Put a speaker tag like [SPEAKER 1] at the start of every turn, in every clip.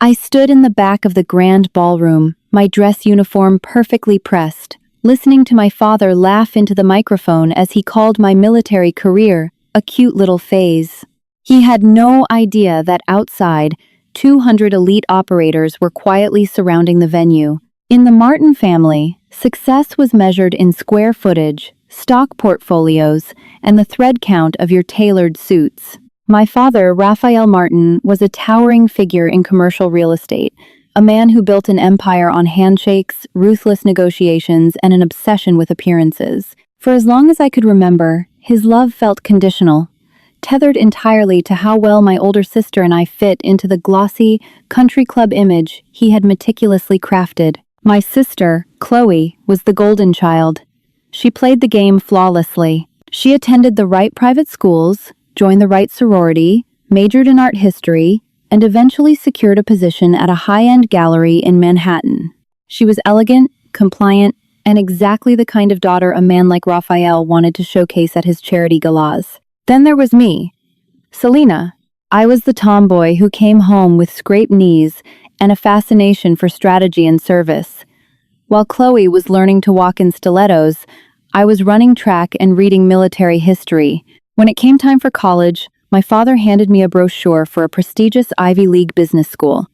[SPEAKER 1] I stood in the back of the grand ballroom, my dress uniform perfectly pressed, listening to my father laugh into the microphone as he called my military career a cute little phase. He had no idea that outside, 200 elite operators were quietly surrounding the venue. In the Martin family, success was measured in square footage, stock portfolios, and the thread count of your tailored suits. My father, Raphael Martin, was a towering figure in commercial real estate, a man who built an empire on handshakes, ruthless negotiations, and an obsession with appearances. For as long as I could remember, his love felt conditional, tethered entirely to how well my older sister and I fit into the glossy, country club image he had meticulously crafted. My sister, Chloe, was the golden child. She played the game flawlessly. She attended the right private schools, joined the right sorority, majored in art history, and eventually secured a position at a high-end gallery in Manhattan. She was elegant, compliant, and exactly the kind of daughter a man like Raphael wanted to showcase at his charity galas. Then there was me, Selena. I was the tomboy who came home with scraped knees and a fascination for strategy and service. While Chloe was learning to walk in stilettos, I was running track and reading military history. When it came time for college, my father handed me a brochure for a prestigious Ivy League business school.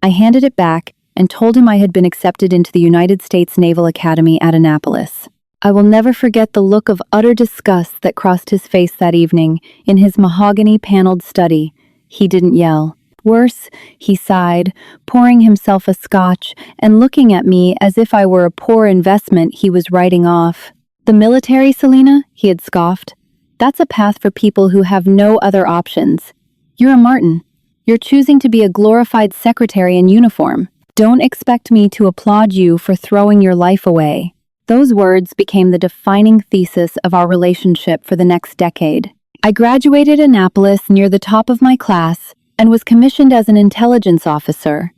[SPEAKER 1] I handed it back and told him I had been accepted into the United States Naval Academy at Annapolis. I will never forget the look of utter disgust that crossed his face that evening in his mahogany-paneled study. He didn't yell. Worse, he sighed, pouring himself a scotch and looking at me as if I were a poor investment he was writing off. "The military, Selena?" he had scoffed. "That's a path for people who have no other options. You're a Martin. You're choosing to be a glorified secretary in uniform. Don't expect me to applaud you for throwing your life away." Those words became the defining thesis of our relationship for the next decade. I graduated Annapolis near the top of my class and was commissioned as an intelligence officer.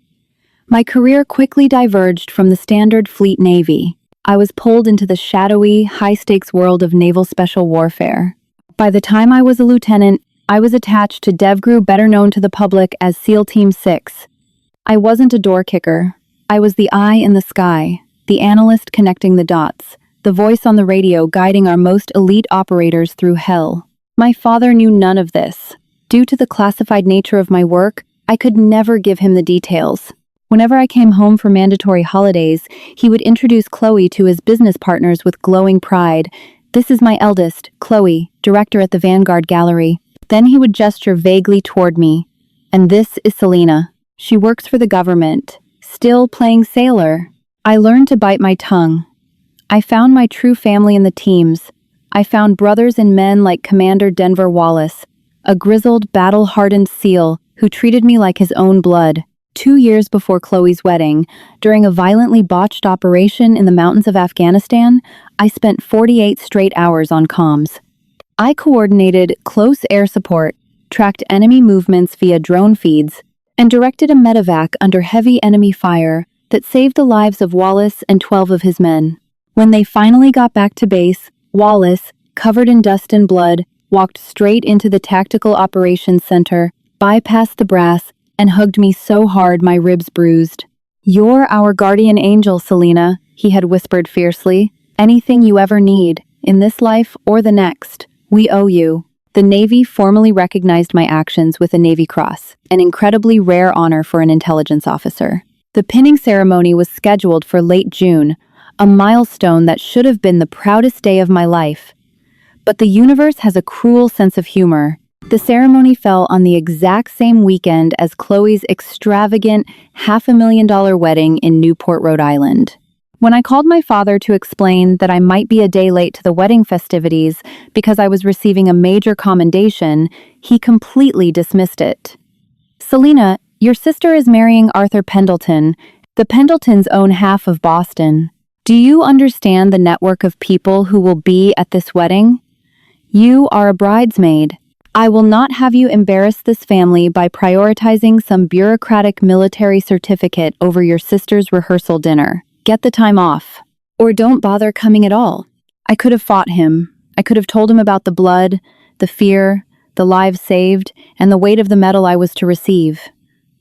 [SPEAKER 1] My career quickly diverged from the standard fleet navy. I was pulled into the shadowy, high-stakes world of naval special warfare. By the time I was a lieutenant, I was attached to DevGru, better known to the public as SEAL Team 6. I wasn't a door kicker. I was the eye in the sky, the analyst connecting the dots, the voice on the radio guiding our most elite operators through hell. My father knew none of this. Due to the classified nature of my work, I could never give him the details. Whenever I came home for mandatory holidays, he would introduce Chloe to his business partners with glowing pride. "This is my eldest, Chloe, director at the Vanguard Gallery." Then he would gesture vaguely toward me. "And this is Selena. She works for the government, still playing sailor." I learned to bite my tongue. I found my true family in the teams. I found brothers and men like Commander Denver Wallace, a grizzled, battle-hardened SEAL who treated me like his own blood. 2 years before Chloe's wedding, during a violently botched operation in the mountains of Afghanistan, I spent 48 straight hours on comms. I coordinated close air support, tracked enemy movements via drone feeds, and directed a medevac under heavy enemy fire that saved the lives of Wallace and 12 of his men. When they finally got back to base, Wallace, covered in dust and blood, walked straight into the Tactical Operations Center, bypassed the brass, and hugged me so hard my ribs bruised. "You're our guardian angel, Selena," he had whispered fiercely. "Anything you ever need, in this life or the next, we owe you." The Navy formally recognized my actions with a Navy Cross, an incredibly rare honor for an intelligence officer. The pinning ceremony was scheduled for late June, a milestone that should have been the proudest day of my life. But the universe has a cruel sense of humor. The ceremony fell on the exact same weekend as Chloe's extravagant $500,000 wedding in Newport, Rhode Island. When I called my father to explain that I might be a day late to the wedding festivities because I was receiving a major commendation, he completely dismissed it. "Selena, your sister is marrying Arthur Pendleton. The Pendletons own half of Boston. Do you understand the network of people who will be at this wedding? You are a bridesmaid. I will not have you embarrass this family by prioritizing some bureaucratic military certificate over your sister's rehearsal dinner. Get the time off. Or don't bother coming at all." I could have fought him. I could have told him about the blood, the fear, the lives saved, and the weight of the medal I was to receive.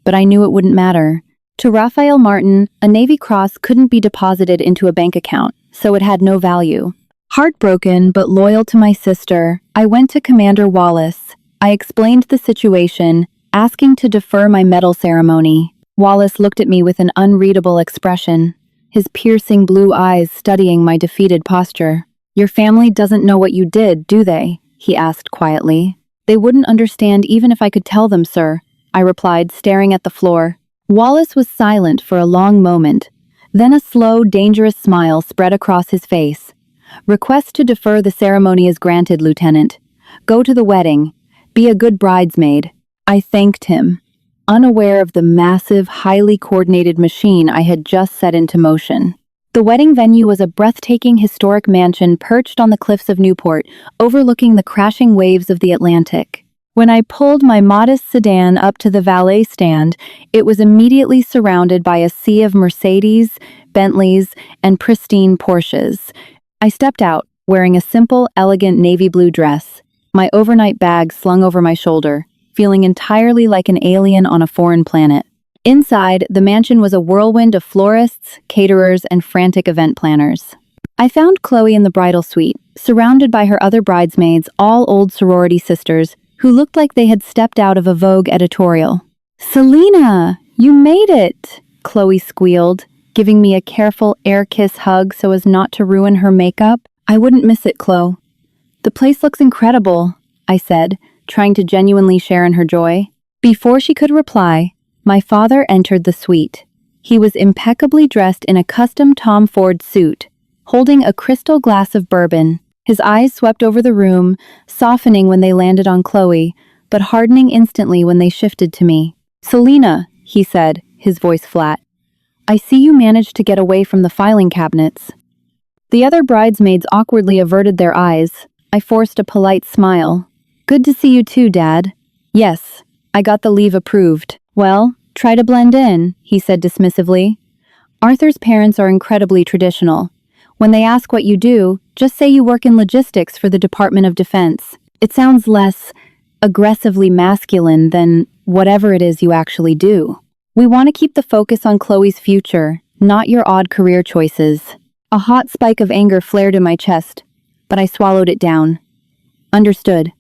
[SPEAKER 1] but I knew it wouldn't matter. To Raphael Martin, a Navy Cross couldn't be deposited into a bank account, so it had no value. Heartbroken but loyal to my sister, I went to Commander Wallace. I explained the situation, asking to defer my medal ceremony. Wallace looked at me with an unreadable expression, his piercing blue eyes studying my defeated posture. "Your family doesn't know what you did, do they?" he asked quietly. "They wouldn't understand even if I could tell them, sir," I replied, staring at the floor. Wallace was silent for a long moment. Then a slow, dangerous smile spread across his face. "Request to defer the ceremony is granted, Lieutenant. Go to the wedding. Be a good bridesmaid." I thanked him, unaware of the massive, highly coordinated machine I had just set into motion. The wedding venue was a breathtaking historic mansion perched on the cliffs of Newport, overlooking the crashing waves of the Atlantic. When I pulled my modest sedan up to the valet stand, it was immediately surrounded by a sea of Mercedes, Bentleys, and pristine Porsches. I stepped out, wearing a simple, elegant navy blue dress, my overnight bag slung over my shoulder, feeling entirely like an alien on a foreign planet. Inside, the mansion was a whirlwind of florists, caterers, and frantic event planners. I found Chloe in the bridal suite, surrounded by her other bridesmaids, all old sorority sisters, who looked like they had stepped out of a Vogue editorial. "Selena, you made it!" Chloe squealed, giving me a careful air kiss hug so as not to ruin her makeup. "I wouldn't miss it, Chloe. The place looks incredible," I said, trying to genuinely share in her joy. Before she could reply, my father entered the suite. He was impeccably dressed in a custom Tom Ford suit, holding a crystal glass of bourbon. His eyes swept over the room, softening when they landed on Chloe, but hardening instantly when they shifted to me. "Selena," he said, his voice flat, "I see you managed to get away from the filing cabinets." The other bridesmaids awkwardly averted their eyes. I forced a polite smile. "Good to see you too, Dad." "Yes, I got the leave approved." "Well, try to blend in," he said dismissively. "Arthur's parents are incredibly traditional. When they ask what you do, just say you work in logistics for the Department of Defense. It sounds less aggressively masculine than whatever it is you actually do. We want to keep the focus on Chloe's future, not your odd career choices." A hot spike of anger flared in my chest, but I swallowed it down. "Understood."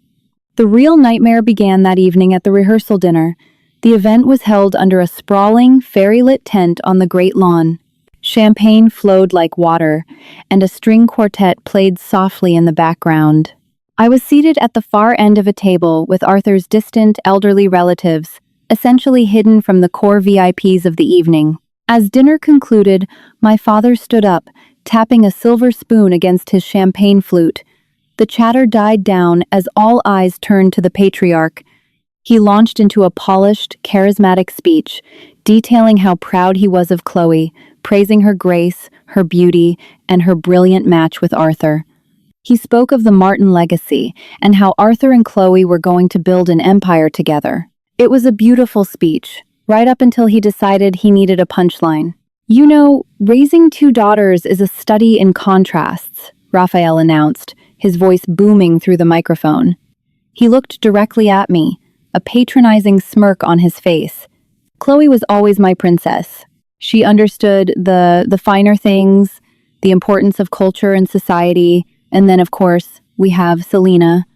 [SPEAKER 1] The real nightmare began that evening at the rehearsal dinner. The event was held under a sprawling, fairy-lit tent on the Great Lawn. Champagne flowed like water, and a string quartet played softly in the background. I was seated at the far end of a table with Arthur's distant, elderly relatives, essentially hidden from the core VIPs of the evening. As dinner concluded, my father stood up, tapping a silver spoon against his champagne flute. The chatter died down as all eyes turned to the patriarch. He launched into a polished, charismatic speech, detailing how proud he was of Chloe, praising her grace, her beauty, and her brilliant match with Arthur. He spoke of the Martin legacy and how Arthur and Chloe were going to build an empire together. It was a beautiful speech, right up until he decided he needed a punchline. "You know, raising two daughters is a study in contrasts," Raphael announced, his voice booming through the microphone. He looked directly at me, a patronizing smirk on his face. Chloe was always my princess. She understood the finer things, the importance of culture and society, and then, of course, we have Selena.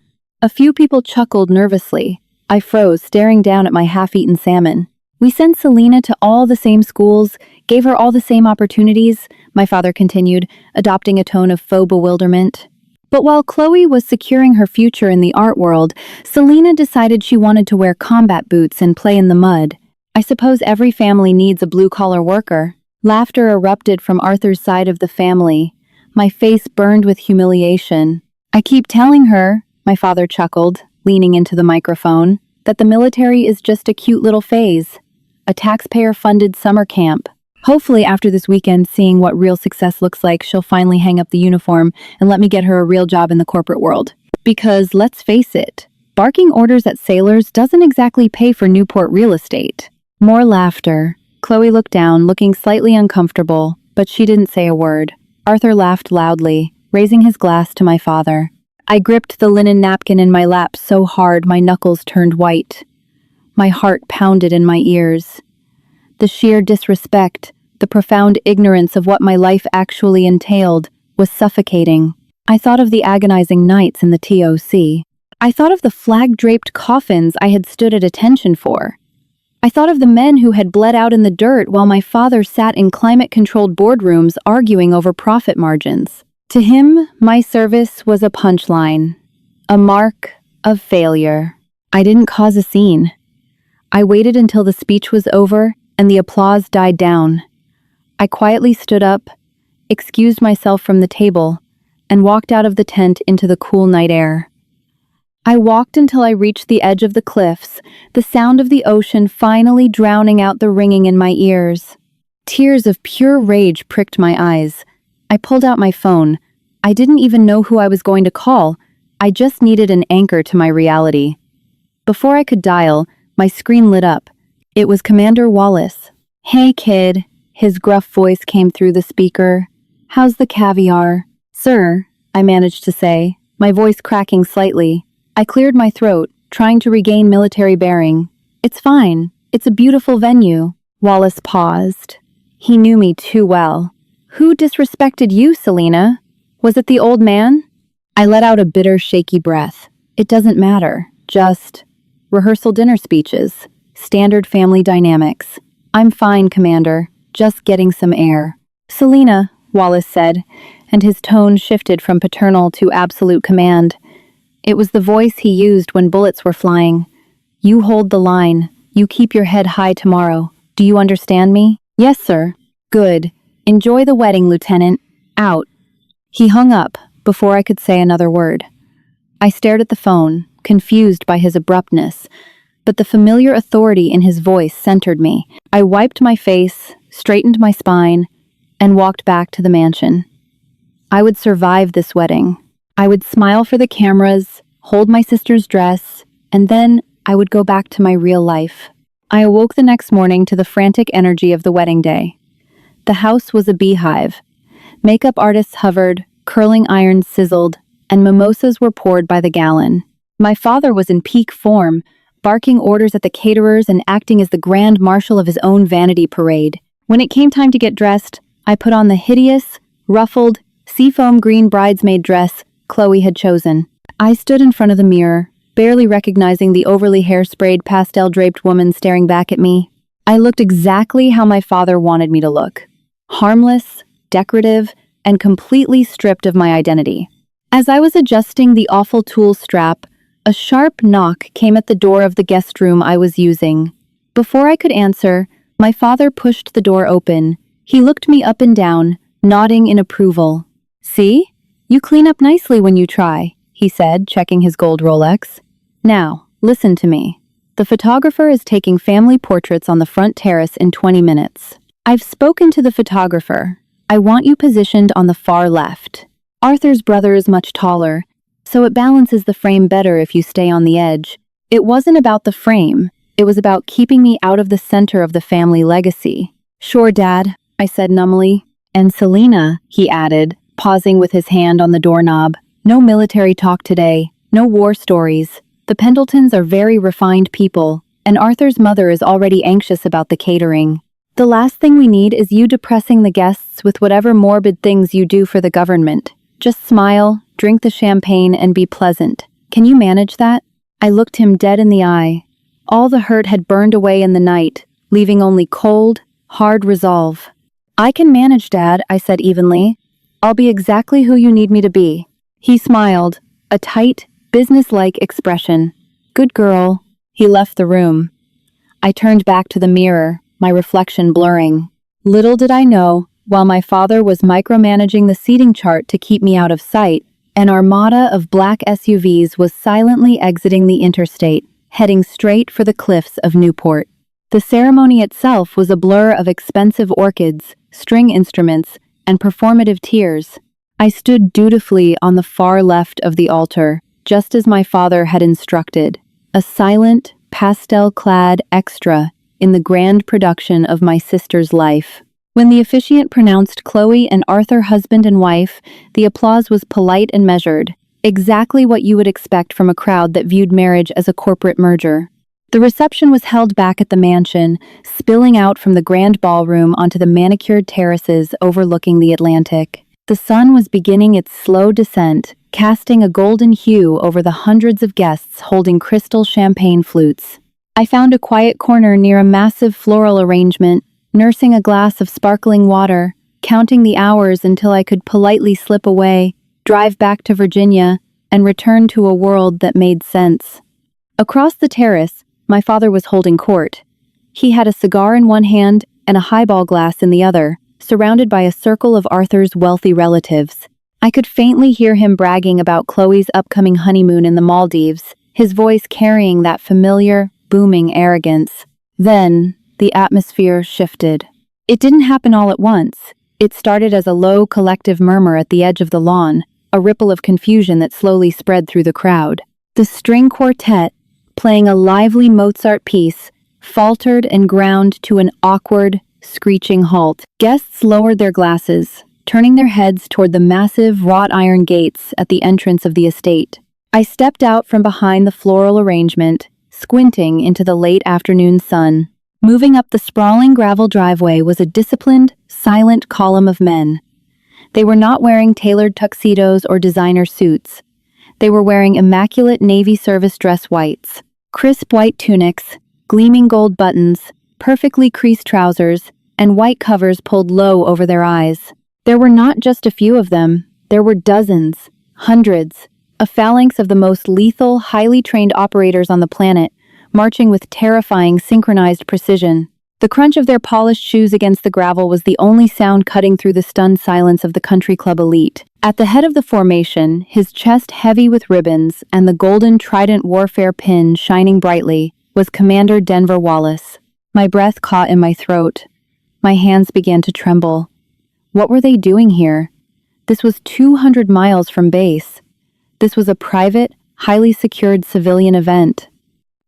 [SPEAKER 1] A few people chuckled nervously. I froze, staring down at my half-eaten salmon. "We sent Selena to all the same schools, gave her all the same opportunities," my father continued, adopting a tone of faux bewilderment. But while Chloe was securing her future in the art world, Selena decided she wanted to wear combat boots and play in the mud. "I suppose every family needs a blue-collar worker." Laughter erupted from Arthur's side of the family. My face burned with humiliation. "I keep telling her," my father chuckled, leaning into the microphone, "that the military is just a cute little phase. A taxpayer-funded summer camp. Hopefully after this weekend seeing what real success looks like, she'll finally hang up the uniform and let me get her a real job in the corporate world. Because, let's face it, barking orders at sailors doesn't exactly pay for Newport real estate." More laughter. Chloe looked down, looking slightly uncomfortable, but she didn't say a word. Arthur laughed loudly, raising his glass to my father. I gripped the linen napkin in my lap so hard my knuckles turned white. My heart pounded in my ears. The sheer disrespect, the profound ignorance of what my life actually entailed, was suffocating. I thought of the agonizing nights in the TOC. I thought of the flag-draped coffins I had stood at attention for. I thought of the men who had bled out in the dirt while my father sat in climate-controlled boardrooms arguing over profit margins. To him, my service was a punchline, a mark of failure. I didn't cause a scene. I waited until the speech was over and the applause died down. I quietly stood up, excused myself from the table, and walked out of the tent into the cool night air. I walked until I reached the edge of the cliffs, the sound of the ocean finally drowning out the ringing in my ears. Tears of pure rage pricked my eyes. I pulled out my phone. I didn't even know who I was going to call. I just needed an anchor to my reality. Before I could dial, my screen lit up. It was Commander Wallace. "Hey, kid," his gruff voice came through the speaker. "How's the caviar?" "Sir," I managed to say, my voice cracking slightly. I cleared my throat, trying to regain military bearing. "It's fine. It's a beautiful venue." Wallace paused. He knew me too well. "Who disrespected you, Selena? Was it the old man?" I let out a bitter, shaky breath. "It doesn't matter. Just rehearsal dinner speeches. Standard family dynamics. I'm fine, Commander. Just getting some air." "Selena," Wallace said, and his tone shifted from paternal to absolute command. It was the voice he used when bullets were flying. "You hold the line. You keep your head high tomorrow. Do you understand me?" "Yes, sir." "Good. Enjoy the wedding, Lieutenant. Out." He hung up before I could say another word. I stared at the phone, confused by his abruptness, but the familiar authority in his voice centered me. I wiped my face, straightened my spine, and walked back to the mansion. I would survive this wedding. I would smile for the cameras, hold my sister's dress, and then I would go back to my real life. I awoke the next morning to the frantic energy of the wedding day. The house was a beehive. Makeup artists hovered, curling irons sizzled, and mimosas were poured by the gallon. My father was in peak form, barking orders at the caterers and acting as the grand marshal of his own vanity parade. When it came time to get dressed, I put on the hideous, ruffled, seafoam green bridesmaid dress Chloe had chosen. I stood in front of the mirror, barely recognizing the overly hairsprayed, pastel-draped woman staring back at me. I looked exactly how my father wanted me to look. Harmless, decorative, and completely stripped of my identity. As I was adjusting the awful tulle strap, a sharp knock came at the door of the guest room I was using. Before I could answer, my father pushed the door open. He looked me up and down, nodding in approval. "See? You clean up nicely when you try," he said, checking his gold Rolex. "Now, listen to me. The photographer is taking family portraits on the front terrace in 20 minutes. I've spoken to the photographer. I want you positioned on the far left. Arthur's brother is much taller, so it balances the frame better if you stay on the edge." It wasn't about the frame. It was about keeping me out of the center of the family legacy. "Sure, Dad," I said numbly. "And Selena," he added, pausing with his hand on the doorknob. "No military talk today. No war stories. The Pendletons are very refined people, and Arthur's mother is already anxious about the catering. The last thing we need is you depressing the guests with whatever morbid things you do for the government. Just smile, drink the champagne, and be pleasant. Can you manage that?" I looked him dead in the eye. All the hurt had burned away in the night, leaving only cold, hard resolve. "I can manage, Dad," I said evenly. "I'll be exactly who you need me to be." He smiled, a tight, businesslike expression. "Good girl." He left the room. I turned back to the mirror, my reflection blurring. Little did I know, while my father was micromanaging the seating chart to keep me out of sight, an armada of black SUVs was silently exiting the interstate, heading straight for the cliffs of Newport. The ceremony itself was a blur of expensive orchids, string instruments, and performative tears. I stood dutifully on the far left of the altar, just as my father had instructed, a silent, pastel-clad extra in the grand production of my sister's life. When the officiant pronounced Chloe and Arthur husband and wife, the applause was polite and measured, exactly what you would expect from a crowd that viewed marriage as a corporate merger. The reception was held back at the mansion, spilling out from the grand ballroom onto the manicured terraces overlooking the Atlantic. The sun was beginning its slow descent, casting a golden hue over the hundreds of guests holding crystal champagne flutes. I found a quiet corner near a massive floral arrangement, nursing a glass of sparkling water, counting the hours until I could politely slip away, drive back to Virginia, and return to a world that made sense. Across the terrace, my father was holding court. He had a cigar in one hand and a highball glass in the other, surrounded by a circle of Arthur's wealthy relatives. I could faintly hear him bragging about Chloe's upcoming honeymoon in the Maldives, his voice carrying that familiar, booming arrogance. Then, the atmosphere shifted. It didn't happen all at once. It started as a low, collective murmur at the edge of the lawn, a ripple of confusion that slowly spread through the crowd. The string quartet, playing a lively Mozart piece, faltered and ground to an awkward, screeching halt. Guests lowered their glasses, turning their heads toward the massive wrought iron gates at the entrance of the estate. I stepped out from behind the floral arrangement, squinting into the late afternoon sun. Moving up the sprawling gravel driveway was a disciplined, silent column of men. They were not wearing tailored tuxedos or designer suits. They were wearing immaculate Navy service dress whites, crisp white tunics, gleaming gold buttons, perfectly creased trousers, and white covers pulled low over their eyes. There were not just a few of them, there were dozens, hundreds, a phalanx of the most lethal, highly trained operators on the planet, marching with terrifying synchronized precision. The crunch of their polished shoes against the gravel was the only sound cutting through the stunned silence of the country club elite. At the head of the formation, his chest heavy with ribbons and the golden trident warfare pin shining brightly, was Commander Denver Wallace. My breath caught in my throat. My hands began to tremble. What were they doing here? This was 200 miles from base. This was a private, highly secured civilian event.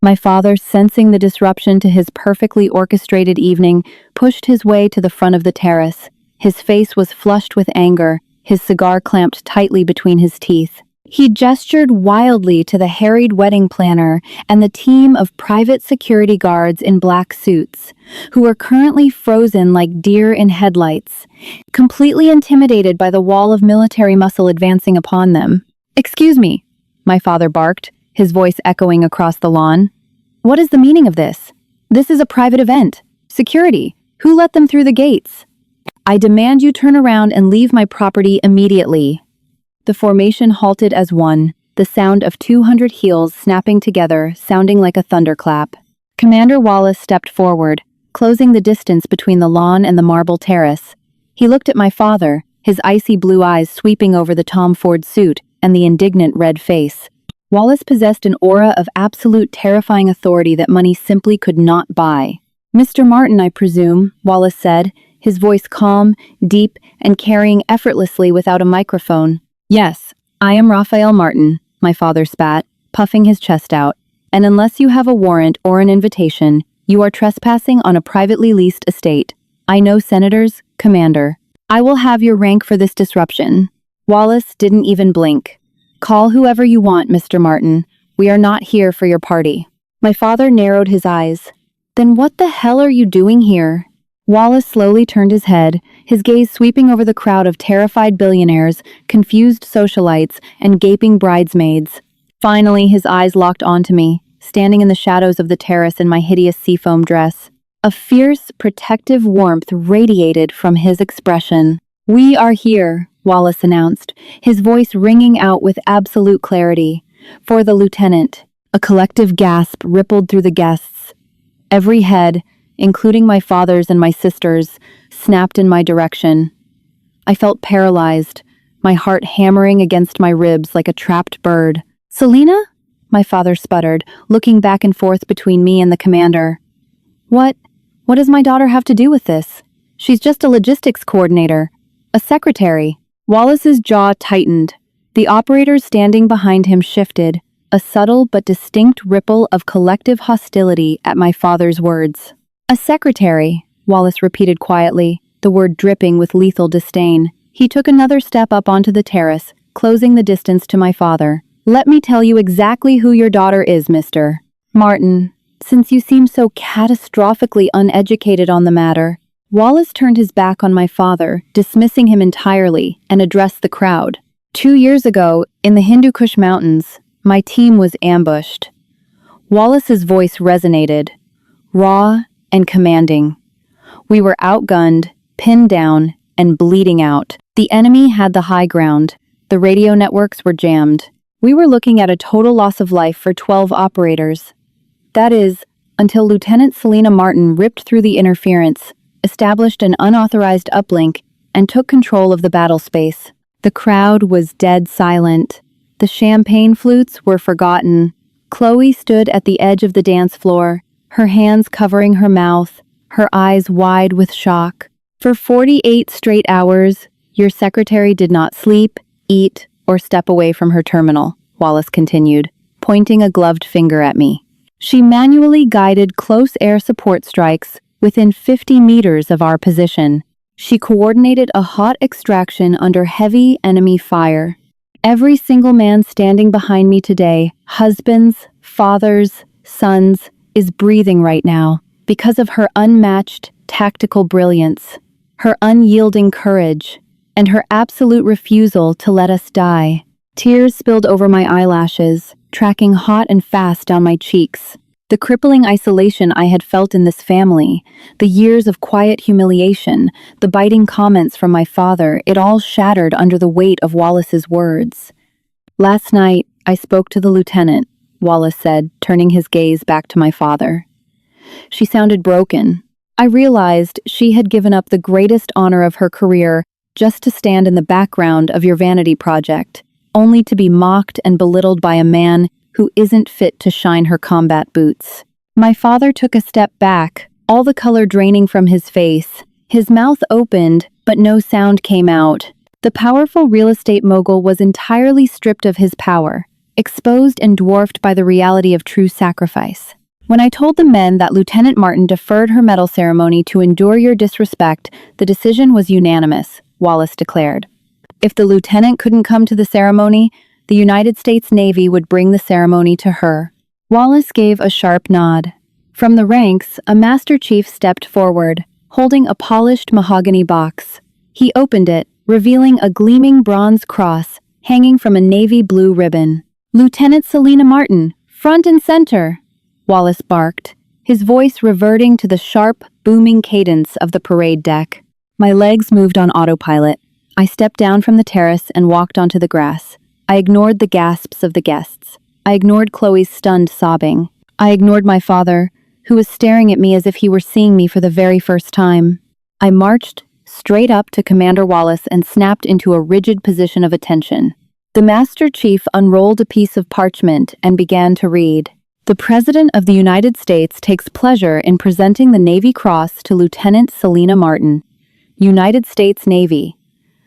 [SPEAKER 1] My father, sensing the disruption to his perfectly orchestrated evening, pushed his way to the front of the terrace. His face was flushed with anger, his cigar clamped tightly between his teeth. He gestured wildly to the harried wedding planner and the team of private security guards in black suits, who were currently frozen like deer in headlights, completely intimidated by the wall of military muscle advancing upon them. "Excuse me," my father barked, his voice echoing across the lawn. "What is the meaning of this? This is a private event. Security. Who let them through the gates? I demand you turn around and leave my property immediately." The formation halted as one, the sound of 200 heels snapping together, sounding like a thunderclap. Commander Wallace stepped forward, closing the distance between the lawn and the marble terrace. He looked at my father, his icy blue eyes sweeping over the Tom Ford suit and the indignant red face. Wallace possessed an aura of absolute terrifying authority that money simply could not buy. "Mr. Martin, I presume," Wallace said, his voice calm, deep, and carrying effortlessly without a microphone. "Yes, I am Raphael Martin," my father spat, puffing his chest out. "And unless you have a warrant or an invitation, you are trespassing on a privately leased estate. I know senators, Commander. I will have your rank for this disruption." Wallace didn't even blink. "Call whoever you want, Mr. Martin. We are not here for your party." My father narrowed his eyes. "Then what the hell are you doing here?" Wallace slowly turned his head, his gaze sweeping over the crowd of terrified billionaires, confused socialites, and gaping bridesmaids. Finally, his eyes locked onto me, standing in the shadows of the terrace in my hideous seafoam dress. A fierce, protective warmth radiated from his expression. "We are here," Wallace announced, his voice ringing out with absolute clarity. "For the lieutenant." A collective gasp rippled through the guests. Every head, including my father's and my sister's, snapped in my direction. I felt paralyzed, my heart hammering against my ribs like a trapped bird. "Selena?" my father sputtered, looking back and forth between me and the commander. What does my daughter have to do with this? She's just a logistics coordinator, a secretary." Wallace's jaw tightened. The operators standing behind him shifted, a subtle but distinct ripple of collective hostility at my father's words. "A secretary," Wallace repeated quietly, the word dripping with lethal disdain. He took another step up onto the terrace, closing the distance to my father. "Let me tell you exactly who your daughter is, Mr. Martin." since you seem so catastrophically uneducated on the matter." Wallace turned his back on my father, dismissing him entirely, and addressed the crowd. "2 years ago, in the Hindu Kush Mountains, my team was ambushed." Wallace's voice resonated, raw and commanding. "We were outgunned, pinned down, and bleeding out. The enemy had the high ground. The radio networks were jammed. We were looking at a total loss of life for 12 operators. That is, until Lieutenant Selena Martin ripped through the interference, established an unauthorized uplink, and took control of the battle space." The crowd was dead silent. The champagne flutes were forgotten. Chloe stood at the edge of the dance floor, her hands covering her mouth, her eyes wide with shock. "For 48 straight hours, your secretary did not sleep, eat, or step away from her terminal," Wallace continued, pointing a gloved finger at me. "She manually guided close air support strikes within 50 meters of our position. She coordinated a hot extraction under heavy enemy fire. Every single man standing behind me today, husbands, fathers, sons, is breathing right now because of her unmatched tactical brilliance, her unyielding courage, and her absolute refusal to let us die." Tears spilled over my eyelashes, tracking hot and fast down my cheeks. The crippling isolation I had felt in this family, the years of quiet humiliation, the biting comments from my father, it all shattered under the weight of Wallace's words. "Last night, I spoke to the lieutenant," Wallace said, turning his gaze back to my father. "She sounded broken. I realized she had given up the greatest honor of her career just to stand in the background of your vanity project, only to be mocked and belittled by a man who isn't fit to shine her combat boots." My father took a step back, all the color draining from his face. His mouth opened, but no sound came out. The powerful real estate mogul was entirely stripped of his power, exposed and dwarfed by the reality of true sacrifice. "When I told the men that Lieutenant Martin deferred her medal ceremony to endure your disrespect, the decision was unanimous," Wallace declared. "If the lieutenant couldn't come to the ceremony, the United States Navy would bring the ceremony to her." Wallace gave a sharp nod. From the ranks, a Master Chief stepped forward, holding a polished mahogany box. He opened it, revealing a gleaming bronze cross hanging from a navy blue ribbon. "Lieutenant Selena Martin, front and center," Wallace barked, his voice reverting to the sharp, booming cadence of the parade deck. My legs moved on autopilot. I stepped down from the terrace and walked onto the grass. I ignored the gasps of the guests. I ignored Chloe's stunned sobbing. I ignored my father, who was staring at me as if he were seeing me for the very first time. I marched straight up to Commander Wallace and snapped into a rigid position of attention. The Master Chief unrolled a piece of parchment and began to read. "The President of the United States takes pleasure in presenting the Navy Cross to Lieutenant Selena Martin, United States Navy,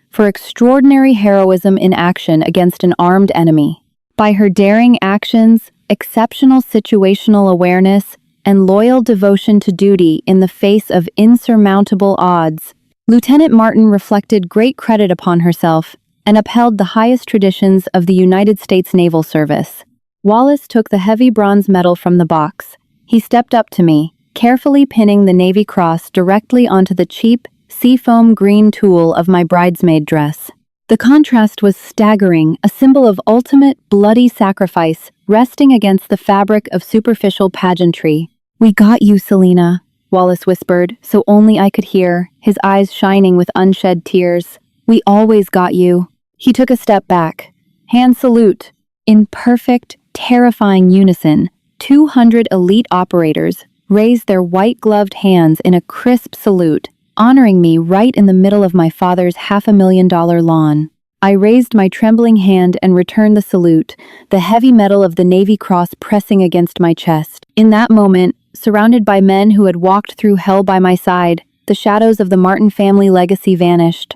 [SPEAKER 1] for extraordinary heroism in action against an armed enemy. By her daring actions, exceptional situational awareness, and loyal devotion to duty in the face of insurmountable odds, Lieutenant Martin reflected great credit upon herself and upheld the highest traditions of the United States Naval Service." Wallace took the heavy bronze medal from the box. He stepped up to me, carefully pinning the Navy Cross directly onto the cheap, seafoam green tulle of my bridesmaid dress. The contrast was staggering, a symbol of ultimate, bloody sacrifice resting against the fabric of superficial pageantry. "We got you, Selena," Wallace whispered, so only I could hear, his eyes shining with unshed tears. "We always got you." He took a step back. "Hand salute." In perfect, terrifying unison, 200 elite operators raised their white-gloved hands in a crisp salute, honoring me right in the middle of my father's $500,000 lawn. I raised my trembling hand and returned the salute, the heavy metal of the Navy Cross pressing against my chest. In that moment, surrounded by men who had walked through hell by my side, the shadows of the Martin family legacy vanished.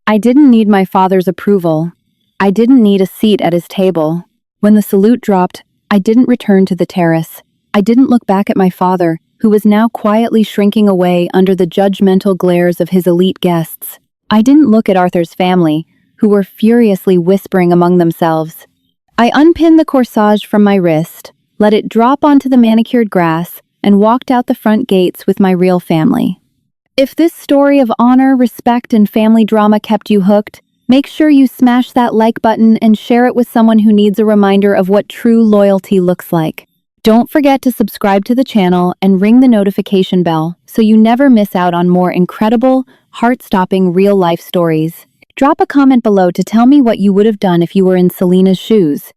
[SPEAKER 1] I didn't need my father's approval. I didn't need a seat at his table. When the salute dropped, I didn't return to the terrace. I didn't look back at my father, who was now quietly shrinking away under the judgmental glares of his elite guests. I didn't look at Arthur's family, who were furiously whispering among themselves. I unpinned the corsage from my wrist, let it drop onto the manicured grass, and walked out the front gates with my real family. If this story of honor, respect, and family drama kept you hooked, make sure you smash that like button and share it with someone who needs a reminder of what true loyalty looks like. Don't forget to subscribe to the channel and ring the notification bell so you never miss out on more incredible, heart-stopping real-life stories. Drop a comment below to tell me what you would have done if you were in Selena's shoes.